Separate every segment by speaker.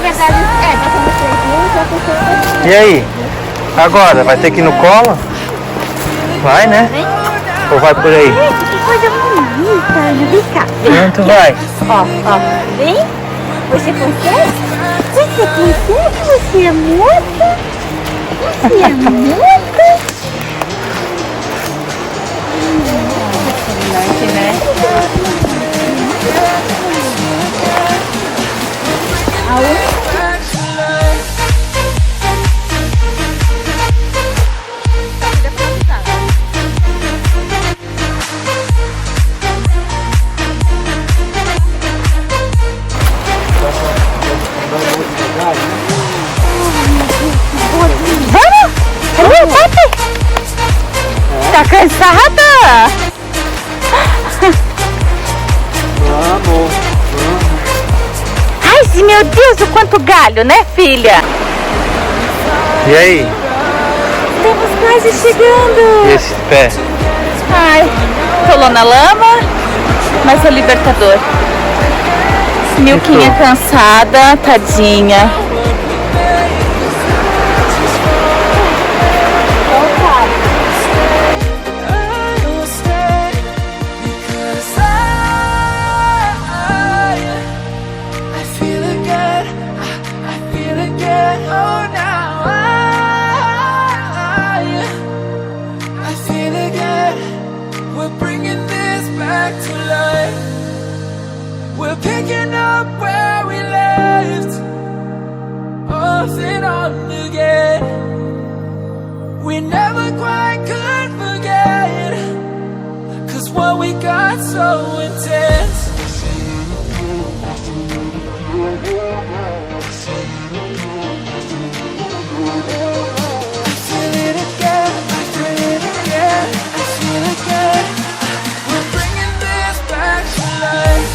Speaker 1: verdade, já temos 3 mil, já tem 6 mil.
Speaker 2: E aí? Agora, vai ter que ir no colo? Vai, né?
Speaker 1: Vem.
Speaker 2: Ou vai por aí?
Speaker 1: Que coisa bonita, vem cá.
Speaker 2: Onde tu vai?
Speaker 1: Ó, vem. Você consegue? Você consegue? Você é moça? Você é moça? Nossa, né? Tá cansada?
Speaker 2: Vamos.
Speaker 1: Ai, meu Deus, o quanto galho, né, filha?
Speaker 2: E aí?
Speaker 1: Estamos quase chegando.
Speaker 2: E esse pé?
Speaker 1: Ai, rolou na lama, mas é libertador. Milquinha cansada, tadinha.
Speaker 3: Picking up where we left, off and on again. We never quite could forget, 'cause what we got so intense. I feel it again, I feel it again, I feel it again. We're bringing this back to life.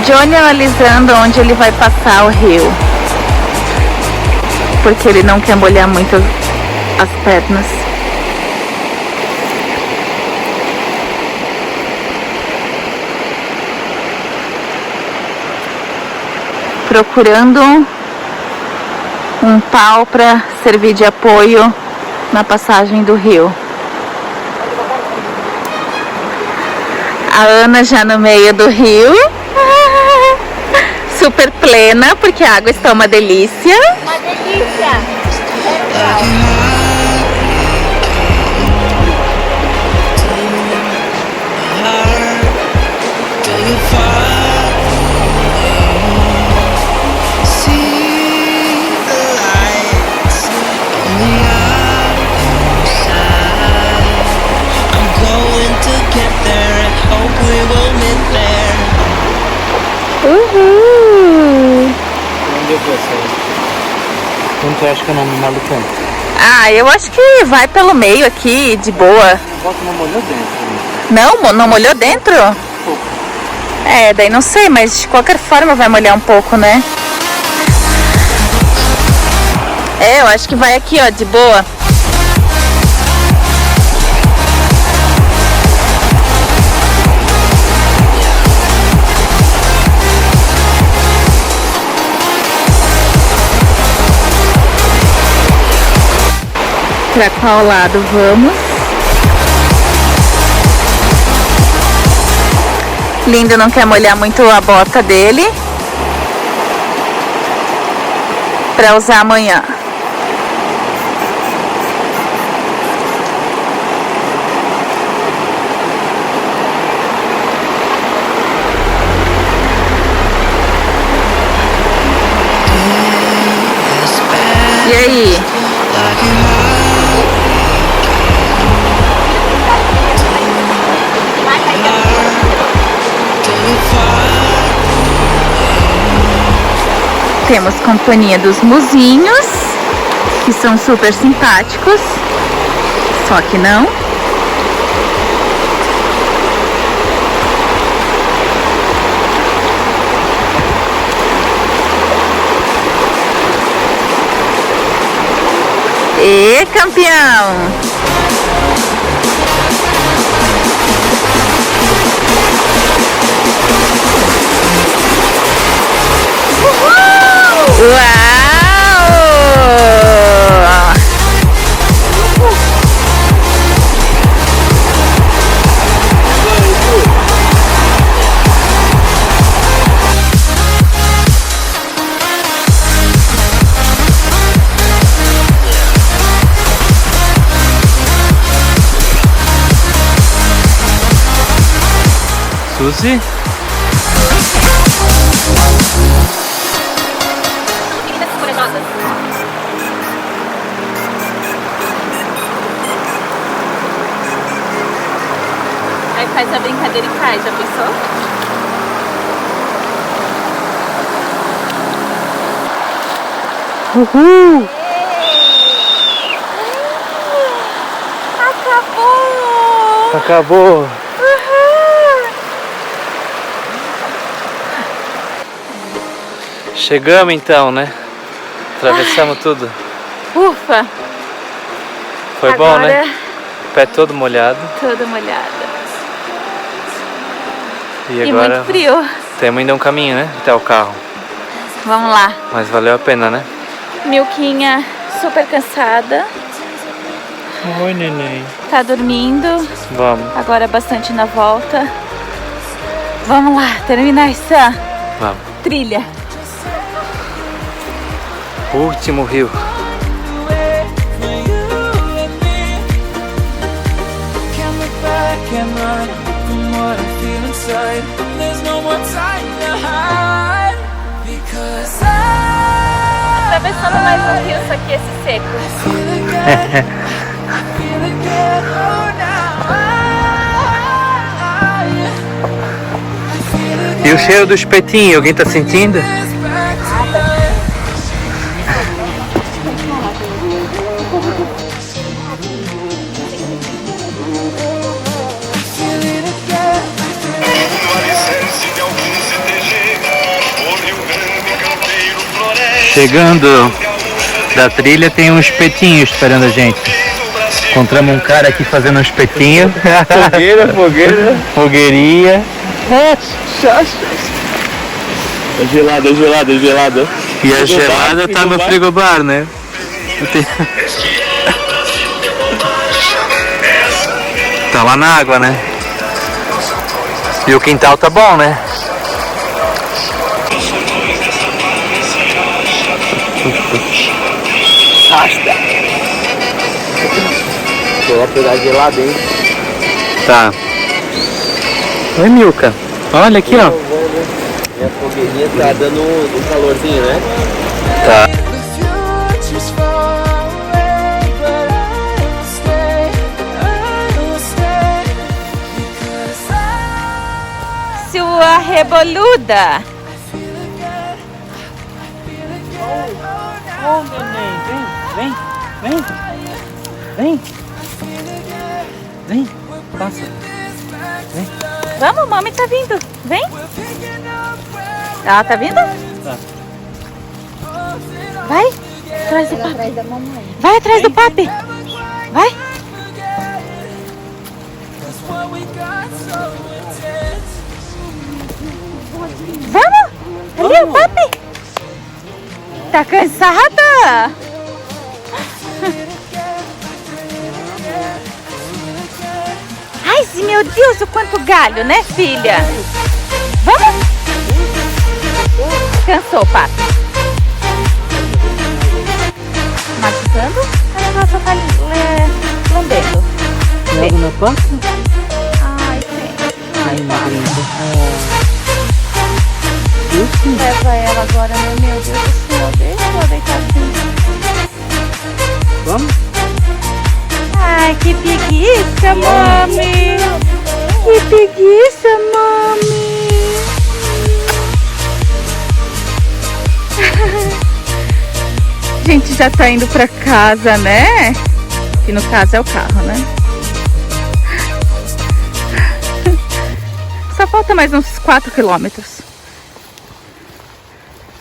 Speaker 1: Johnny analisando onde ele vai passar o rio, porque ele não quer molhar muito as pernas. Procurando um pau para servir de apoio na passagem do rio. A Ana já no meio do rio. Super plena, porque a água está uma delícia.
Speaker 4: Uma delícia.
Speaker 1: Uhul!
Speaker 2: Onde eu vou sair? Onde tu acha que eu não me malucando?
Speaker 1: Ah, eu acho que vai pelo meio aqui, de boa.
Speaker 2: A bota não molhou dentro.
Speaker 1: Não molhou dentro?
Speaker 2: Pouco.
Speaker 1: É, daí não sei, mas de qualquer forma vai molhar um pouco, né? É, eu acho que vai aqui, ó, de boa. Pra qual lado vamos? Lindo não quer molhar muito a bota dele pra usar amanhã. E aí? Temos companhia dos muzinhos, que são super simpáticos, só que não. E campeão! Uau!
Speaker 2: Suzy?
Speaker 1: Aí faz a brincadeira e cai, já pensou?
Speaker 2: Uhul!
Speaker 1: Acabou!
Speaker 2: Acabou! Chegamos então, né? Atravessamos tudo.
Speaker 1: Ufa!
Speaker 2: Foi bom, né? Pé todo molhado.
Speaker 1: Todo molhado.
Speaker 2: E
Speaker 1: E
Speaker 2: agora
Speaker 1: muito frio.
Speaker 2: temos ainda um caminho, né? Até o carro.
Speaker 1: Vamos lá.
Speaker 2: Mas valeu a pena, né?
Speaker 1: Milquinha super cansada.
Speaker 2: Oi, neném.
Speaker 1: Tá dormindo.
Speaker 2: Vamos.
Speaker 1: Agora bastante na volta. Vamos lá, terminar essa
Speaker 2: Vamos.
Speaker 1: trilha.
Speaker 2: Último rio.
Speaker 1: Atravessando mais um rio, só que esse seco.
Speaker 2: E o cheiro do espetinho, alguém tá sentindo? Chegando da trilha tem um espetinho esperando a gente. Encontramos um cara aqui fazendo um espetinho. Fogueira. Fogueirinha.
Speaker 4: É gelado.
Speaker 2: E a gelada tá no frigobar, né? Tá lá na água, né? E o quintal tá bom, né?
Speaker 4: Vou lá pegar gelado, hein?
Speaker 2: Tá. Oi, Milka. Olha aqui, ó.
Speaker 4: Minha fogueirinha tá dando um calorzinho, né?
Speaker 2: Tá.
Speaker 1: Sua reboluda.
Speaker 2: Ô, neném, vem, passa.
Speaker 1: Vamos, mami tá vindo. Vem. Ela tá vindo?
Speaker 2: Tá.
Speaker 1: Vai. Atrás do papi. Vai atrás do papi. Vai. Vamos. Ali o papi. Tá cansada? Ai, meu Deus, o quanto galho, né, filha? Vamos? Cansou, papi. Machucando? A negócio tá lambendo.
Speaker 4: Logo na porta?
Speaker 1: Ai, gente.
Speaker 4: Ai, magrinha.
Speaker 1: Leva ela agora, meu Deus do céu. Deixa eu deitar assim.
Speaker 4: Vamos?
Speaker 1: Ai, que preguiça, mami. Que preguiça, mami. gente já tá indo pra casa, né? Que no caso é o carro, né? Só falta mais uns 4 quilômetros.